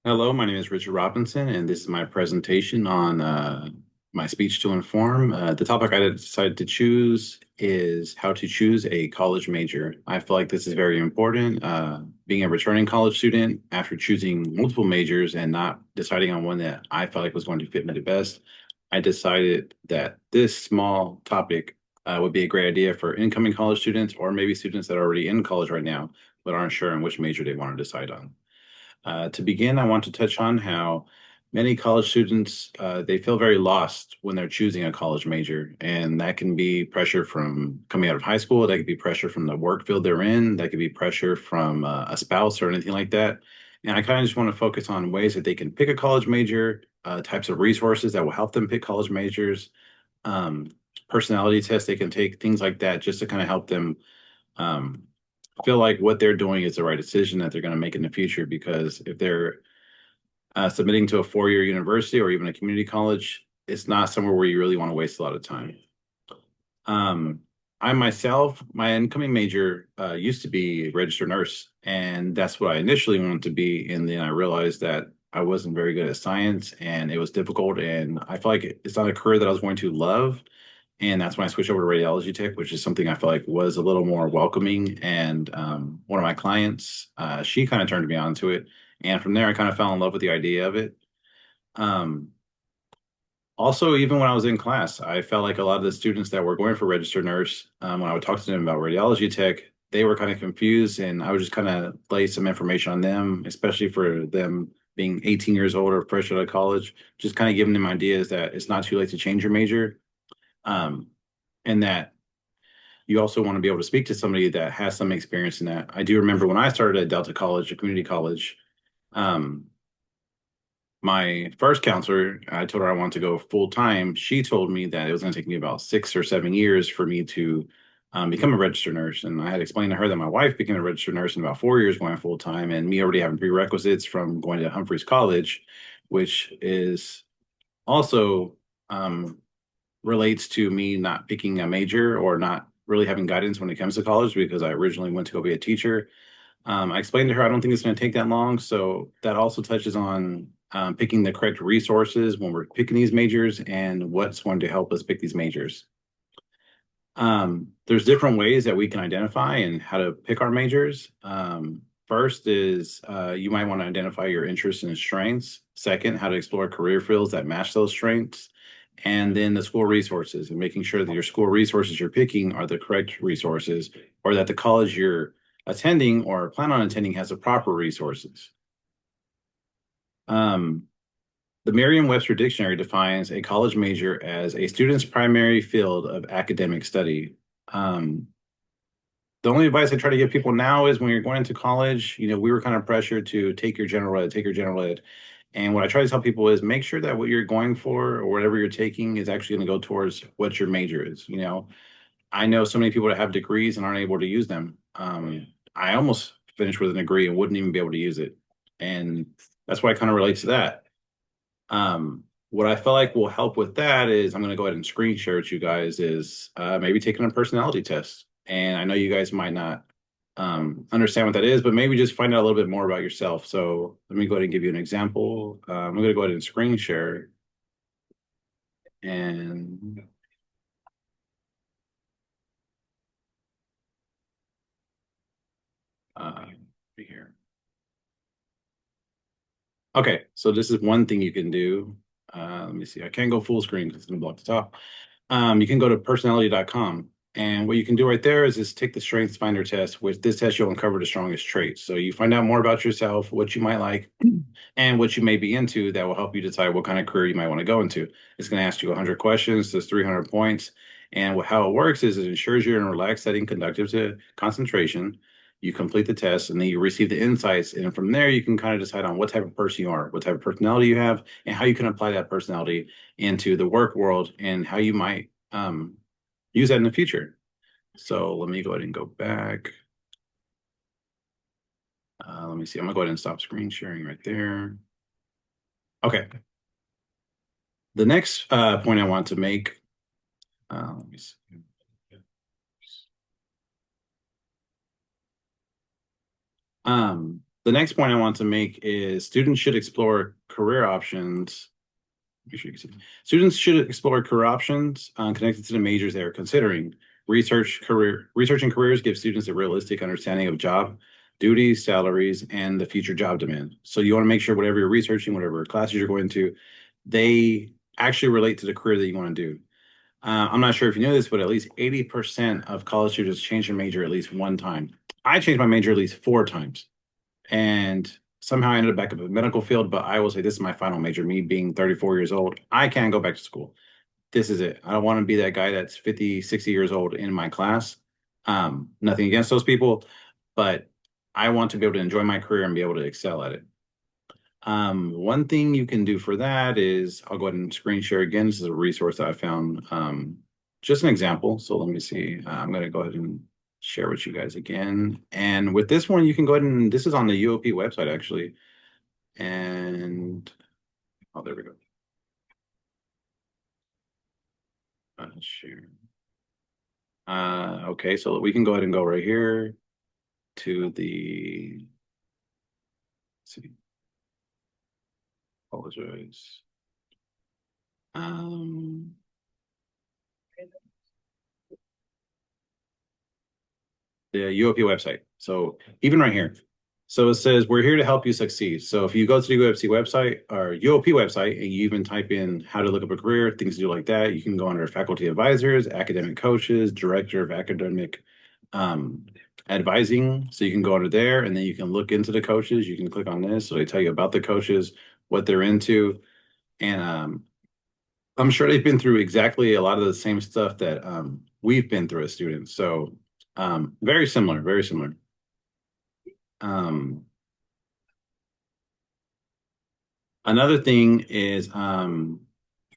Hello, my name is Richard Robinson, and this is my presentation on my speech to inform. The topic I decided to choose is how to choose a college major. I feel like this is very important. Being a returning college student, after choosing multiple majors and not deciding on one that I felt like was going to fit me the best, I decided that this small topic would be a great idea for incoming college students or maybe students that are already in college right now but aren't sure on which major they want to decide on. To begin, I want to touch on how many college students they feel very lost when they're choosing a college major, and that can be pressure from coming out of high school. That could be pressure from the work field they're in. That could be pressure from a spouse or anything like that. And I kind of just want to focus on ways that they can pick a college major, types of resources that will help them pick college majors, um, personality tests they can take, things like that, just to kind of help them um, feel like what they're doing is the right decision that they're going to make in the future. Because if they're submitting to a four-year university or even a community college, it's not somewhere where you really want to waste a lot of time. Um, I myself, my incoming major used to be registered nurse, and that's what I initially wanted to be. And then I realized that I wasn't very good at science, and it was difficult. And I feel like it's not a career that I was going to love. And that's when I switched over to radiology tech, which is something I feel like was a little more welcoming. And one of my clients, she kind of turned me on to it. And from there, I kind of fell in love with the idea of it. Um, Also, even when I was in class, I felt like a lot of the students that were going for registered nurse, when I would talk to them about radiology tech, they were kind of confused. And I would just kind of lay some information on them, especially for them being 18 years old or fresh out of college, just kind of giving them ideas that it's not too late to change your major. Um, and that you also want to be able to speak to somebody that has some experience in that. I do remember when I started at Delta College, a community college, um, my first counselor, I told her I wanted to go full time. She told me that it was going to take me about 6 or 7 years for me to become a registered nurse. And I had explained to her that my wife became a registered nurse in about 4 years going full time, and me already having prerequisites from going to Humphreys College, which is also um, relates to me not picking a major or not really having guidance when it comes to college because I originally went to go be a teacher. I explained to her I don't think it's going to take that long. So that also touches on picking the correct resources when we're picking these majors and what's going to help us pick these majors. There's different ways that we can identify and how to pick our majors. First is you might want to identify your interests and strengths. Second, how to explore career fields that match those strengths. And then the school resources and making sure that your school resources you're picking are the correct resources or that the college you're attending or plan on attending has the proper resources. Um, the Merriam-Webster Dictionary defines a college major as a student's primary field of academic study. Um, the only advice I try to give people now is when you're going into college, we were kind of pressured to take your general ed, take your general ed. And what I try to tell people is make sure that what you're going for or whatever you're taking is actually going to go towards what your major is. I know so many people that have degrees and aren't able to use them. I almost finished with a degree and wouldn't even be able to use it. And that's why I kind of relate to that. What I felt like will help with that is I'm going to go ahead and screen share with you guys is maybe taking a personality test. And I know you guys might not understand what that is, but maybe just find out a little bit more about yourself. So let me go ahead and give you an example. I'm going to go ahead and screen share and here. Okay, so this is one thing you can do. Let me see. I can't go full screen because it's going to block the top. You can go to personality.com. And what you can do right there is take the Strengths Finder test. With this test, you'll uncover the strongest traits. So you find out more about yourself, what you might like, and what you may be into that will help you decide what kind of career you might want to go into. It's going to ask you 100 questions, there's 300 points. And how it works is it ensures you're in a relaxed setting conducive to concentration. You complete the test and then you receive the insights. And from there, you can kind of decide on what type of person you are, what type of personality you have, and how you can apply that personality into the work world and how you might use that in the future. So let me go ahead and go back. Let me see. I'm gonna go ahead and stop screen sharing right there. Okay. The next point I want to make. Let me see. Um, The next point I want to make is students should explore career options. Make sure you can see. Students should explore career options connected to the majors they are considering. Research and careers give students a realistic understanding of job duties, salaries, and the future job demand. So you want to make sure whatever you're researching, whatever classes you're going to, they actually relate to the career that you want to do. I'm not sure if you know this, but at least 80% of college students change their major at least one time. I changed my major at least 4 times, and somehow I ended up back up in the medical field. But I will say this is my final major. Me being 34 years old, I can't go back to school. This is it. I don't want to be that guy that's 50, 60 years old in my class. Nothing against those people, but I want to be able to enjoy my career and be able to excel at it. One thing you can do for that is I'll go ahead and screen share again. This is a resource that I found, just an example. So let me see. I'm going to go ahead and share with you guys again. And with this one, you can go ahead and this is on the UOP website actually. And oh, there we go. Share. Okay, so we can go ahead and go right here to the, let's see, apologize. The UOP website. So even right here. So it says, we're here to help you succeed. So if you go to the UOP website or UOP website and you even type in how to look up a career, things to do like that, you can go under faculty advisors, academic coaches, director of academic advising. So you can go under there and then you can look into the coaches. You can click on this. So they tell you about the coaches, what they're into. And I'm sure they've been through exactly a lot of the same stuff that we've been through as students. So very similar, very similar. Another thing is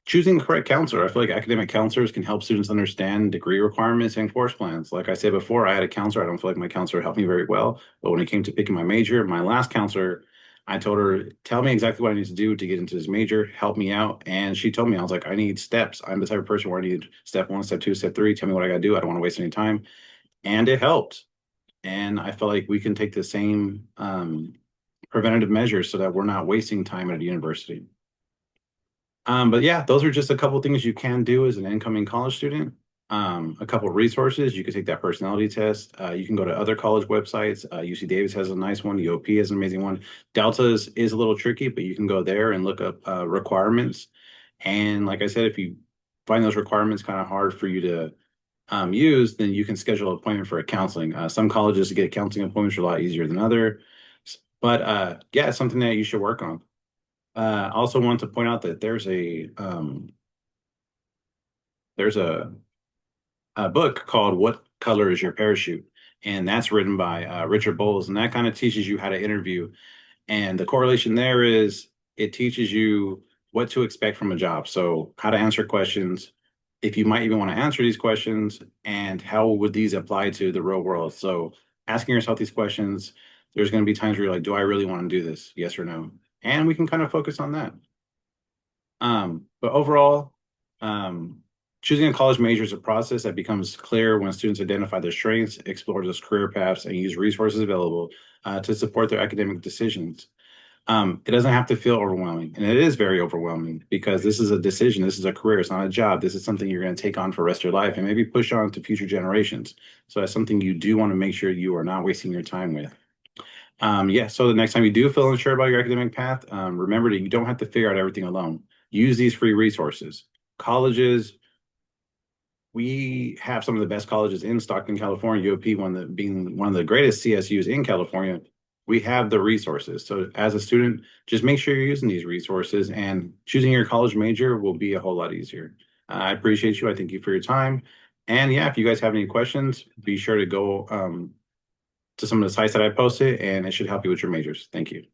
choosing the correct counselor. I feel like academic counselors can help students understand degree requirements and course plans. Like I said before, I had a counselor. I don't feel like my counselor helped me very well. But when it came to picking my major, my last counselor, I told her, tell me exactly what I need to do to get into this major, help me out. And she told me, I was like, I need steps. I'm the type of person where I need step 1, step 2, step 3. Tell me what I got to do. I don't want to waste any time. And it helped. And I feel like we can take the same preventative measures so that we're not wasting time at a university. But yeah, those are just a couple things you can do as an incoming college student. A couple resources. You can take that personality test. You can go to other college websites. UC Davis has a nice one. UOP has an amazing one. Delta is a little tricky, but you can go there and look up requirements. And like I said, if you find those requirements kind of hard for you to use, then you can schedule an appointment for a counseling. Some colleges to get counseling appointments are a lot easier than others. But yeah, it's something that you should work on. I also want to point out that there's a book called What Color is Your Parachute? And that's written by Richard Bowles, and that kind of teaches you how to interview. And the correlation there is it teaches you what to expect from a job. So how to answer questions, if you might even want to answer these questions, and how would these apply to the real world. So asking yourself these questions, there's going to be times where you're like, do I really want to do this? Yes or no? And we can kind of focus on that. But overall, choosing a college major is a process that becomes clear when students identify their strengths, explore those career paths, and use resources available to support their academic decisions. It doesn't have to feel overwhelming, and it is very overwhelming because this is a decision, this is a career, it's not a job. This is something you're going to take on for the rest of your life and maybe push on to future generations. So that's something you do want to make sure you are not wasting your time with. Yeah, so the next time you do feel unsure about your academic path, remember that you don't have to figure out everything alone. Use these free resources. Colleges, we have some of the best colleges in Stockton, California, UOP, being one of the greatest CSUs in California. We have the resources. So as a student, just make sure you're using these resources, and choosing your college major will be a whole lot easier. I appreciate you. I thank you for your time. And yeah, if you guys have any questions, be sure to go to some of the sites that I posted, and it should help you with your majors. Thank you.